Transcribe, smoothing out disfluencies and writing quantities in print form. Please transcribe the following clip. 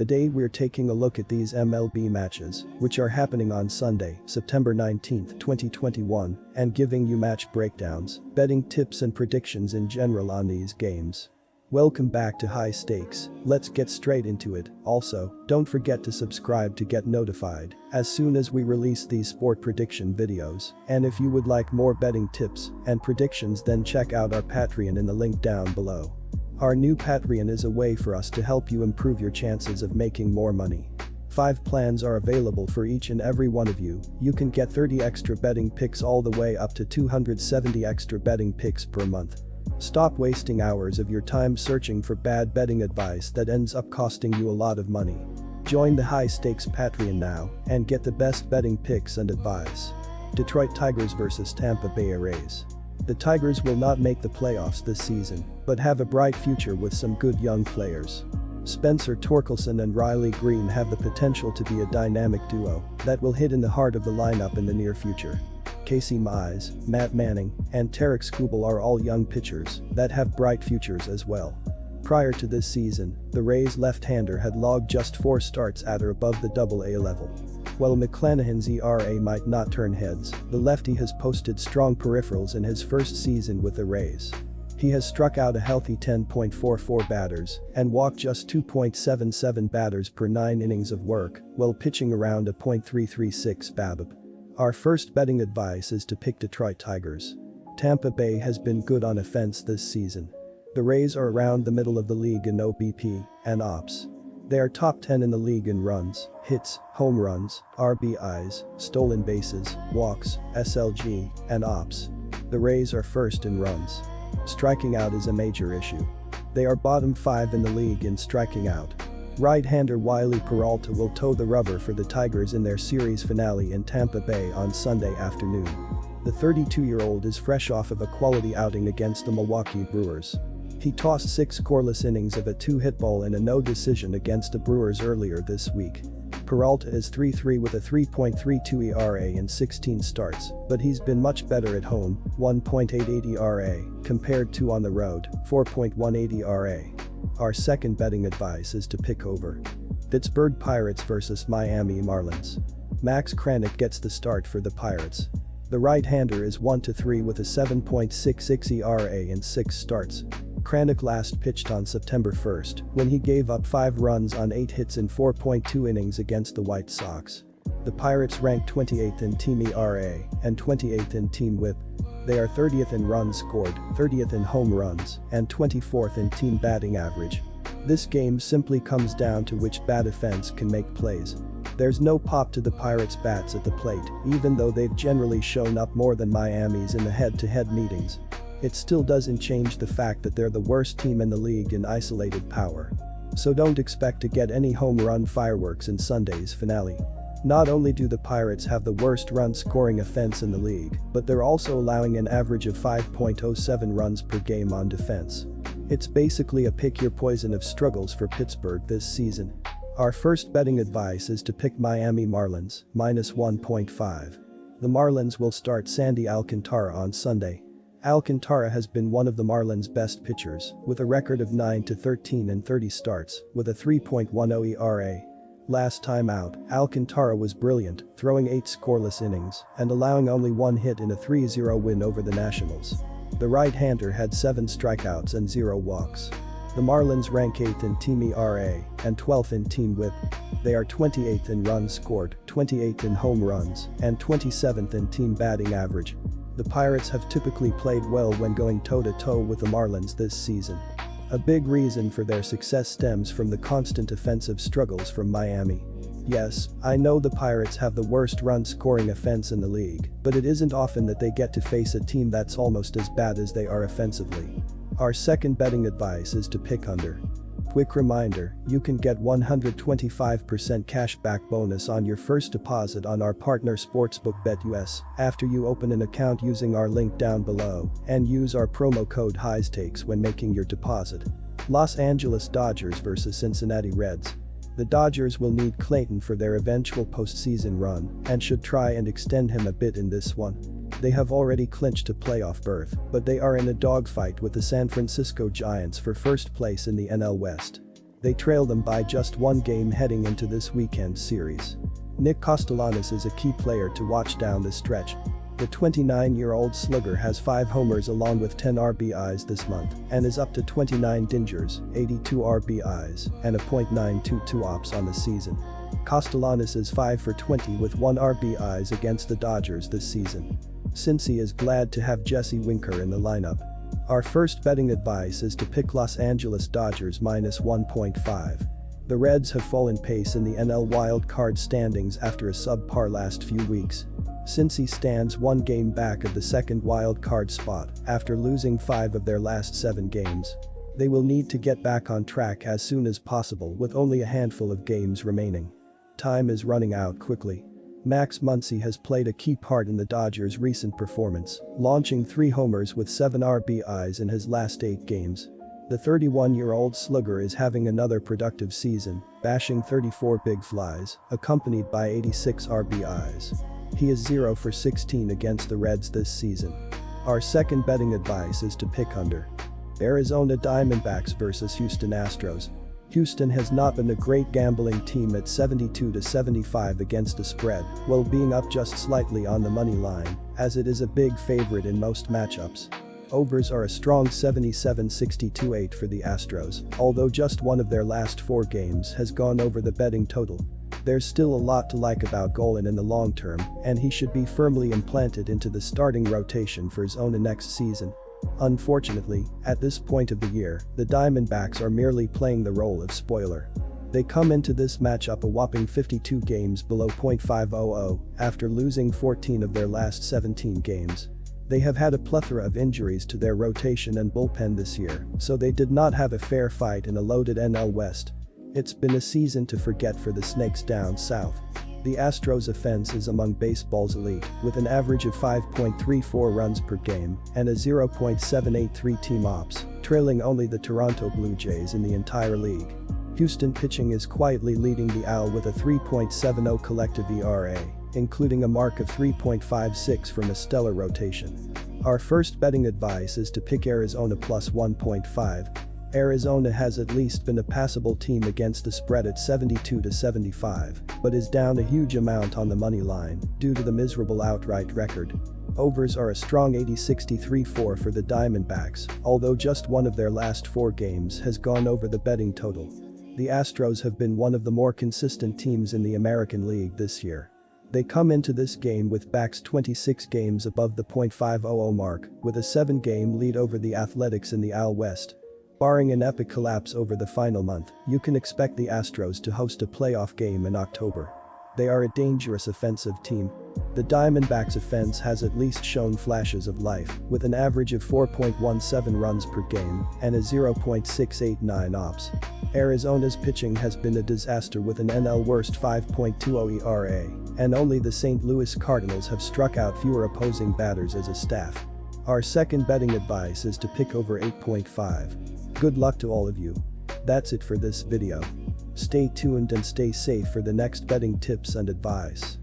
Today we're taking a look at these MLB matches, which are happening on Sunday, September 19, 2021, and giving you match breakdowns, betting tips and predictions in general on these games. Welcome back to High Stakes, let's get straight into it. Also, don't forget to subscribe to get notified as soon as we release these sport prediction videos, and if you would like more betting tips and predictions, then check out our Patreon in the link down below. Our new Patreon is a way for us to help you improve your chances of making more money. 5 plans are available for each and every one of you. You can get 30 extra betting picks all the way up to 270 extra betting picks per month. Stop wasting hours of your time searching for bad betting advice that ends up costing you a lot of money. Join the High Stakes Patreon now and get the best betting picks and advice. Detroit Tigers vs Tampa Bay Rays. The Tigers will not make the playoffs this season, but have a bright future with some good young players. Spencer Torkelson and Riley Green have the potential to be a dynamic duo that will hit in the heart of the lineup in the near future. Casey Mize, Matt Manning, and Tarek Skubal are all young pitchers that have bright futures as well. Prior to this season, the Rays' left-hander had logged just 4 starts at or above the AA level. While McClanahan's ERA might not turn heads, the lefty has posted strong peripherals in his first season with the Rays. He has struck out a healthy 10.44 batters and walked just 2.77 batters per 9 innings of work while pitching around a .336 BABIP. Our first betting advice is to pick Detroit Tigers. Tampa Bay has been good on offense this season. The Rays are around the middle of the league in OBP and OPS. They are top 10 in the league in runs, hits, home runs, RBIs, stolen bases, walks, SLG, and OPS. The Rays are first in runs. Striking out is a major issue. They are bottom 5 in the league in striking out. Right-hander Wiley Peralta will toe the rubber for the Tigers in their series finale in Tampa Bay on Sunday afternoon. The 32-year-old is fresh off of a quality outing against the Milwaukee Brewers. He tossed 6 scoreless innings of a 2-hit ball in a no decision against the Brewers earlier this week. Peralta is 3-3 with a 3.32 ERA in 16 starts, but he's been much better at home, 1.88 ERA, compared to on the road, 4.18 ERA. Our second betting advice is to pick over. Pittsburgh Pirates vs Miami Marlins. Max Kranick gets the start for the Pirates. The right-hander is 1-3 with a 7.66 ERA in 6 starts. Kranick last pitched on September 1st when he gave up 5 runs on 8 hits in 4.2 innings against the White Sox. The Pirates rank 28th in team ERA and 28th in team WHIP. They are 30th in runs scored, 30th in home runs, and 24th in team batting average. This game simply comes down to which bat offense can make plays. There's no pop to the Pirates' bats at the plate, even though they've generally shown up more than Miami's in the head-to-head meetings. It still doesn't change the fact that they're the worst team in the league in isolated power. So don't expect to get any home run fireworks in Sunday's finale. Not only do the Pirates have the worst run-scoring offense in the league, but they're also allowing an average of 5.07 runs per game on defense. It's basically a pick-your-poison of struggles for Pittsburgh this season. Our first betting advice is to pick Miami Marlins, -1.5. The Marlins will start Sandy Alcantara on Sunday. Alcantara has been one of the Marlins' best pitchers, with a record of 9-13 in 30 starts, with a 3.10 ERA. Last time out, Alcantara was brilliant, throwing 8 scoreless innings and allowing only 1 hit in a 3-0 win over the Nationals. The right-hander had 7 strikeouts and 0 walks. The Marlins rank 8th in team ERA and 12th in team WHIP. They are 28th in runs scored, 28th in home runs, and 27th in team batting average. The Pirates have typically played well when going toe-to-toe with the Marlins this season. A big reason for their success stems from the constant offensive struggles from Miami. Yes, I know the Pirates have the worst run-scoring offense in the league, but it isn't often that they get to face a team that's almost as bad as they are offensively. Our second betting advice is to pick under. Quick reminder, you can get 125% cashback bonus on your first deposit on our partner sportsbook BetUS after you open an account using our link down below and use our promo code HIGHSTAKES when making your deposit. Los Angeles Dodgers vs Cincinnati Reds. The Dodgers will need Clayton for their eventual postseason run and should try and extend him a bit in this one. They have already clinched a playoff berth, but they are in a dogfight with the San Francisco Giants for first place in the NL West. They trail them by just one game heading into this weekend series. Nick Castellanos is a key player to watch down the stretch. The 29-year-old slugger has 5 homers along with 10 RBIs this month and is up to 29 dingers, 82 RBIs, and a .922 ops on the season. Castellanos is 5 for 20 with 1 RBIs against the Dodgers this season. Cincy is glad to have Jesse Winker in the lineup. Our first betting advice is to pick Los Angeles Dodgers -1.5. The Reds have fallen pace in the NL wild card standings after a subpar last few weeks. Cincy stands 1 game back of the second wild card spot after losing 5 of their last 7 games. They will need to get back on track as soon as possible with only a handful of games remaining. Time is running out quickly. Max Muncy has played a key part in the Dodgers' recent performance, launching 3 homers with 7 RBIs in his last 8 games. The 31-year-old slugger is having another productive season, bashing 34 big flies, accompanied by 86 RBIs. He is 0 for 16 against the Reds this season. Our second betting advice is to pick under. Arizona Diamondbacks vs Houston Astros. Houston has not been a great gambling team at 72-75 against the spread, while being up just slightly on the money line, as it is a big favorite in most matchups. Overs are a strong 77-62-8 for the Astros, although just one of their last 4 games has gone over the betting total. There's still a lot to like about Golan in the long term, and he should be firmly implanted into the starting rotation for Arizona next season. Unfortunately, at this point of the year, the Diamondbacks are merely playing the role of spoiler. They come into this matchup a whopping 52 games below .500 after losing 14 of their last 17 games. They have had a plethora of injuries to their rotation and bullpen this year, so they did not have a fair fight in a loaded NL West. It's been a season to forget for the Snakes down south. The Astros' offense is among baseball's elite, with an average of 5.34 runs per game and a 0.783 team ops, trailing only the Toronto Blue Jays in the entire league. Houston pitching is quietly leading the AL with a 3.70 collective ERA, including a mark of 3.56 from a stellar rotation. Our first betting advice is to pick Arizona +1.5. Arizona has at least been a passable team against the spread at 72-75, but is down a huge amount on the money line due to the miserable outright record. Overs are a strong 80-63-4 for the Diamondbacks, although just one of their last 4 games has gone over the betting total. The Astros have been one of the more consistent teams in the American League this year. They come into this game with backs 26 games above the .500 mark, with a 7-game lead over the Athletics in the AL West. Barring an epic collapse over the final month, you can expect the Astros to host a playoff game in October. They are a dangerous offensive team. The Diamondbacks' offense has at least shown flashes of life, with an average of 4.17 runs per game and a 0.689 ops. Arizona's pitching has been a disaster with an NL worst 5.20 ERA, and only the St. Louis Cardinals have struck out fewer opposing batters as a staff. Our second betting advice is to pick over 8.5. Good luck to all of you. That's it for this video. Stay tuned and stay safe for the next betting tips and advice.